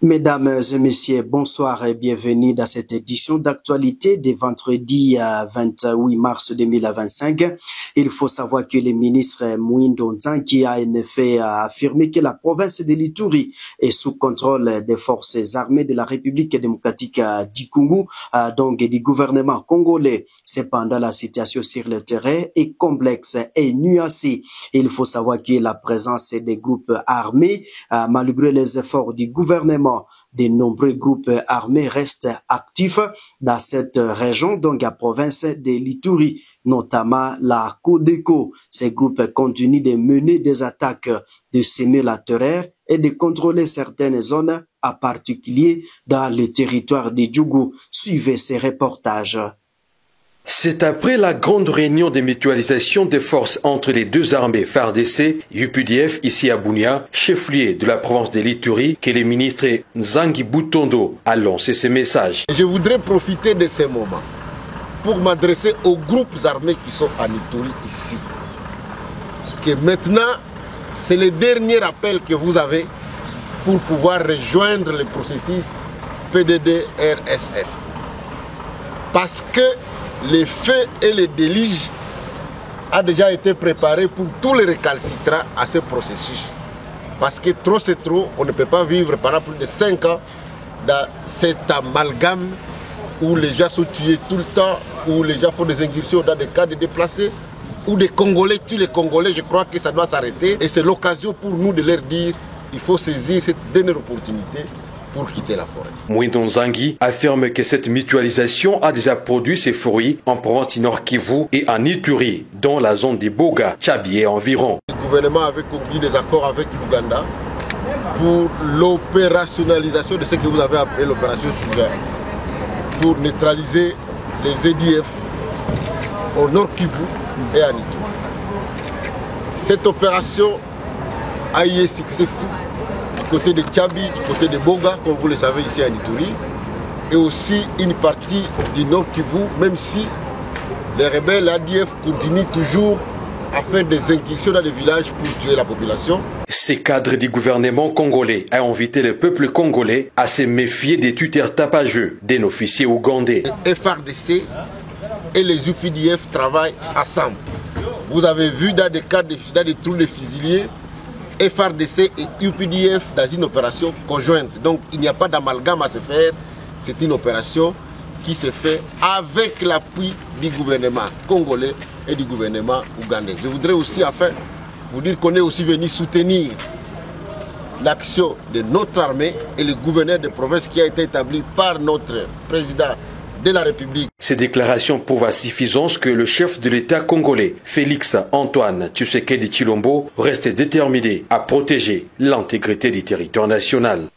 Mesdames et messieurs, bonsoir et bienvenue dans cette édition d'actualité de vendredi 28 mars 2025. Il faut savoir que le ministre Mwindo Nzangi a en effet affirmé que la province de l'Ituri est sous contrôle des forces armées de la République démocratique du Congo, donc du gouvernement congolais. Cependant, la situation sur le terrain est complexe et nuancée. Il faut savoir que la présence des groupes armés, malgré les efforts du gouvernement, de nombreux groupes armés restent actifs dans cette région, donc la province de l'Ituri, notamment la Codeco. Ces groupes continuent de mener des attaques, de semer la terreur et de contrôler certaines zones, en particulier dans le territoire de Djougou. Suivez ces reportages. C'est après la grande réunion de mutualisation des forces entre les deux armées FARDC et UPDF ici à Bunia, chef-lieu de la province de l'Ituri, que le ministre Nzangi Butondo a lancé ce message. Je voudrais profiter de ce moment pour m'adresser aux groupes armés qui sont en Ituri ici. Que maintenant, c'est le dernier appel que vous avez pour pouvoir rejoindre le processus PDD-RSS. Parce que les feux et les déluges ont déjà été préparés pour tous les récalcitrants à ce processus. Parce que trop c'est trop, on ne peut pas vivre pendant plus de 5 ans dans cet amalgame où les gens sont tués tout le temps, où les gens font des incursions dans des cas de déplacés, où des Congolais tuent les Congolais. Je crois que ça doit s'arrêter et c'est l'occasion pour nous de leur dire qu'il faut saisir cette dernière opportunité pour quitter la forêt. Mwindo Nzangi affirme que cette mutualisation a déjà produit ses fruits en province du Nord Kivu et en Ituri, dans la zone des Boga, Tchabi et environ. Le gouvernement avait conclu des accords avec l'Ouganda pour l'opérationnalisation de ce que vous avez appelé l'opération Suja, pour neutraliser les EDF au Nord Kivu et en Ituri. Cette opération a eu un succès fou du côté de Tchabi, du côté de Boga, comme vous le savez ici à Ituri, et aussi une partie du Nord Kivu, même si les rebelles ADF continuent toujours à faire des incursions dans les villages pour tuer la population. Ces cadres du gouvernement congolais ont invité le peuple congolais à se méfier des tuteurs tapageux d'un officier ougandais. Les FARDC et les UPDF travaillent ensemble. Vous avez vu dans des cas dans des trous de fusiliers, FARDC et UPDF dans une opération conjointe. Donc il n'y a pas d'amalgame à se faire. C'est une opération qui se fait avec l'appui du gouvernement congolais et du gouvernement ougandais. Je voudrais aussi enfin vous dire qu'on est aussi venu soutenir l'action de notre armée et le gouverneur de province qui a été établi par notre président de la République. Ces déclarations prouvent à suffisance que le chef de l'État congolais, Félix Antoine Tshisekedi Tshilombo, reste déterminé à protéger l'intégrité du territoire national.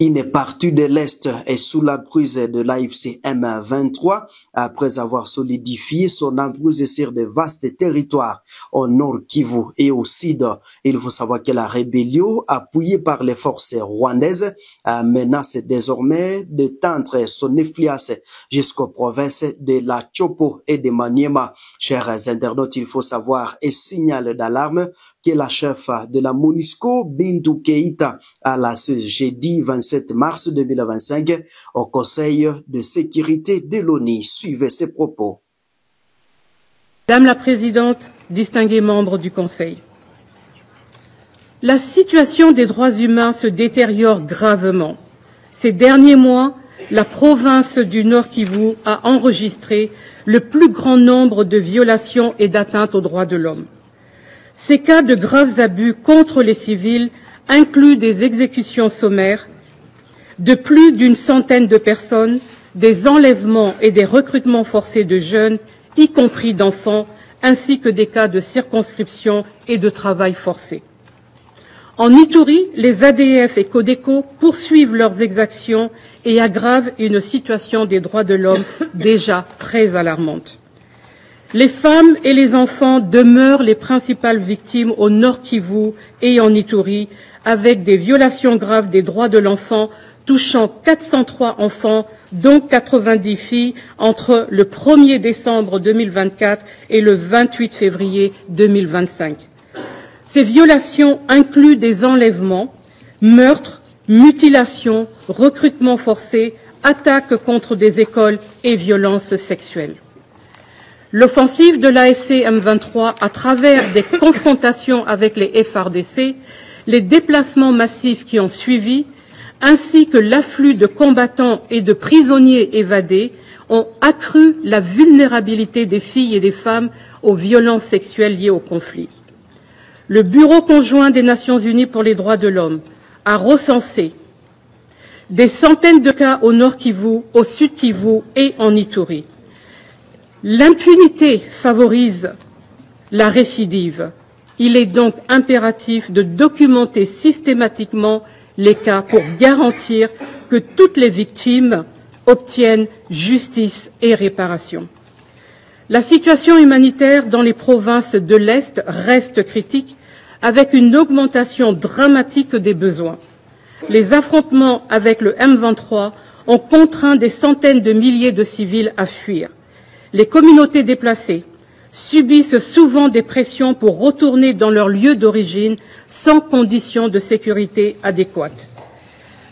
Une partie de l'Est est sous la prise de l'AFC M23 après avoir solidifié son emprise sur de vastes territoires au nord Kivu et au sud. Il faut savoir que la rébellion, appuyée par les forces rwandaises, menace désormais de tendre son influence jusqu'aux provinces de la Chopo et de Maniema. Chers internautes, il faut savoir et signal d'alarme que la chef de la MONUSCO, Bintou Keïta, a lancé jeudi 27 mars 2025 au Conseil de sécurité de l'ONU. Suivez ses propos. Madame la Présidente, distingués membres du Conseil, la situation des droits humains se détériore gravement. Ces derniers mois, la province du Nord Kivu a enregistré le plus grand nombre de violations et d'atteintes aux droits de l'homme. Ces cas de graves abus contre les civils incluent des exécutions sommaires de plus d'une centaine de personnes, des enlèvements et des recrutements forcés de jeunes, y compris d'enfants, ainsi que des cas de circonscription et de travail forcé. En Ituri, les ADF et Codeco poursuivent leurs exactions et aggravent une situation des droits de l'homme déjà très alarmante. Les femmes et les enfants demeurent les principales victimes au Nord Kivu et en Ituri, avec des violations graves des droits de l'enfant touchant 403 enfants, dont 90 filles, entre le 1er décembre 2024 et le 28 février 2025. Ces violations incluent des enlèvements, meurtres, mutilations, recrutement forcé, attaques contre des écoles et violences sexuelles. L'offensive de l'AFC M23 à travers des confrontations avec les FARDC, les déplacements massifs qui ont suivi, ainsi que l'afflux de combattants et de prisonniers évadés ont accru la vulnérabilité des filles et des femmes aux violences sexuelles liées au conflit. Le Bureau conjoint des Nations Unies pour les droits de l'homme a recensé des centaines de cas au Nord Kivu, au Sud Kivu et en Ituri. L'impunité favorise la récidive. Il est donc impératif de documenter systématiquement les cas pour garantir que toutes les victimes obtiennent justice et réparation. La situation humanitaire dans les provinces de l'Est reste critique, avec une augmentation dramatique des besoins. Les affrontements avec le M23 ont contraint des centaines de milliers de civils à fuir. Les communautés déplacées subissent souvent des pressions pour retourner dans leur lieu d'origine sans conditions de sécurité adéquates.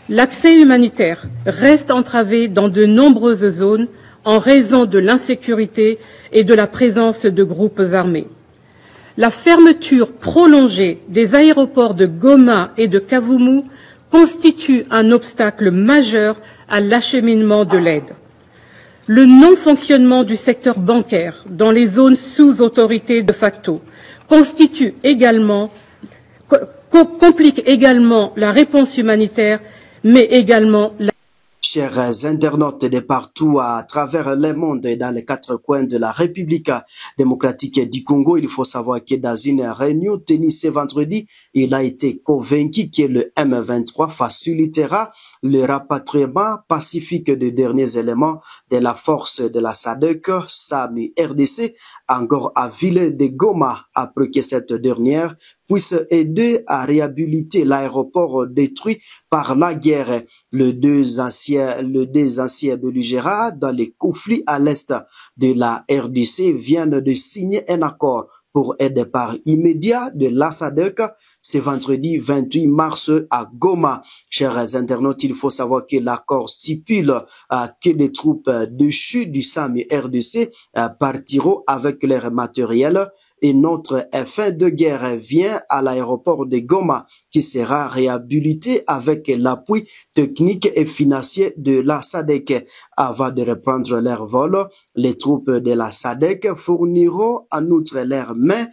L'accès humanitaire reste entravé dans de nombreuses zones en raison de l'insécurité et de la présence de groupes armés. La fermeture prolongée des aéroports de Goma et de Kavumu constitue un obstacle majeur à l'acheminement de l'aide. Le non-fonctionnement du secteur bancaire dans les zones sous autorité de facto complique également la réponse humanitaire, mais également la... Chers internautes de partout à travers le monde et dans les quatre coins de la République démocratique du Congo, il faut savoir que dans une réunion tenue ce vendredi, il a été convaincu que le M23 facilitera le rapatriement pacifique des derniers éléments de la force de la SADC, SAMI RDC, encore à Ville de Goma, après que cette dernière puisse aider à réhabiliter l'aéroport détruit par la guerre. Les deux anciens belligérants dans les conflits à l'est de la RDC viennent de signer un accord pour un départ immédiat de la SADC ce vendredi 28 mars à Goma. Chers internautes, il faut savoir que l'accord stipule que les troupes déchues du SAMI RDC partiront avec leur matériel et notre fin de guerre vient à l'aéroport de Goma qui sera réhabilité avec l'appui technique et financier de la SADC. Avant de reprendre leur vol, les troupes de la SADC fourniront en outre leurs mains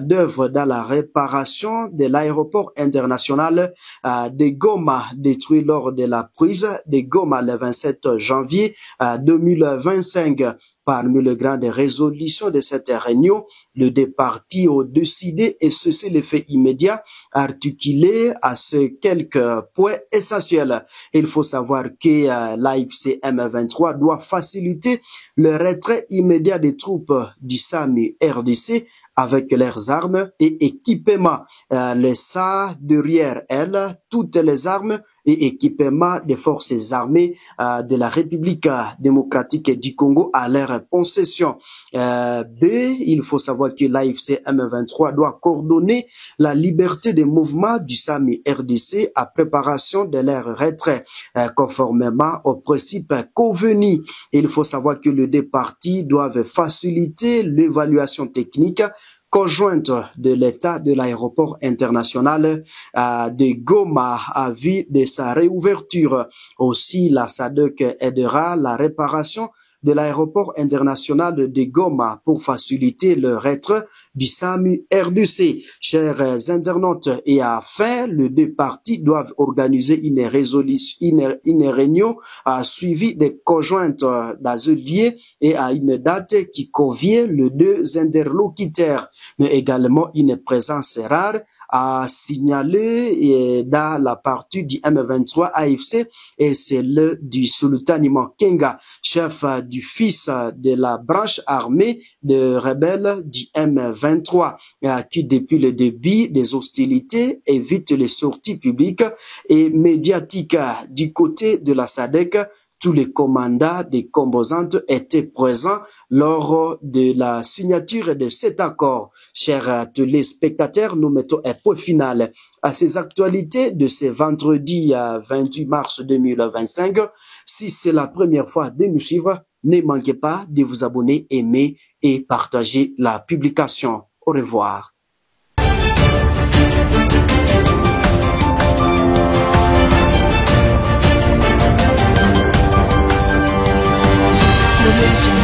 d'œuvre dans la réparation de l'aéroport international de Goma, détruit lors de la prise de Goma le 27 janvier 2025. Parmi les grandes résolutions de cette réunion, les deux parties ont décidé et ceci le fait immédiat, articulé à ce quelques points essentiels. Il faut savoir que l'AFC M23 doit faciliter le retrait immédiat des troupes du SAMI RDC avec leurs armes et équipements. Laissa derrière elles toutes les armes et équipements des forces armées de la République démocratique du Congo à leur possession. B, il faut savoir que l'AFC M23 doit coordonner la liberté de mouvement du SAMI RDC à préparation de leur retrait, conformément aux principes convenus. Il faut savoir que les deux parties doivent faciliter l'évaluation technique conjointe de l'état de l'aéroport international de Goma à vie de sa réouverture. Aussi, la SADC aidera la réparation de l'aéroport international de Goma pour faciliter le retrait du SAMI RDC. Chers internautes, et enfin, les deux parties doivent organiser une réunion suivie des conjointes d'ateliers et à une date qui convient les deux interlocuteurs, mais également une présence rare à signaler dans la partie du M23 AFC et c'est le du Sultan Kenga, chef du fils de la branche armée de rebelles du M23, qui depuis le début des hostilités évite les sorties publiques et médiatiques du côté de la SADC Tous les commandants des composantes étaient présents lors de la signature de cet accord. Chers téléspectateurs, nous mettons un point final à ces actualités de ce vendredi 28 mars 2025. Si c'est la première fois de nous suivre, ne manquez pas de vous abonner, aimer et partager la publication. Au revoir. Thank you.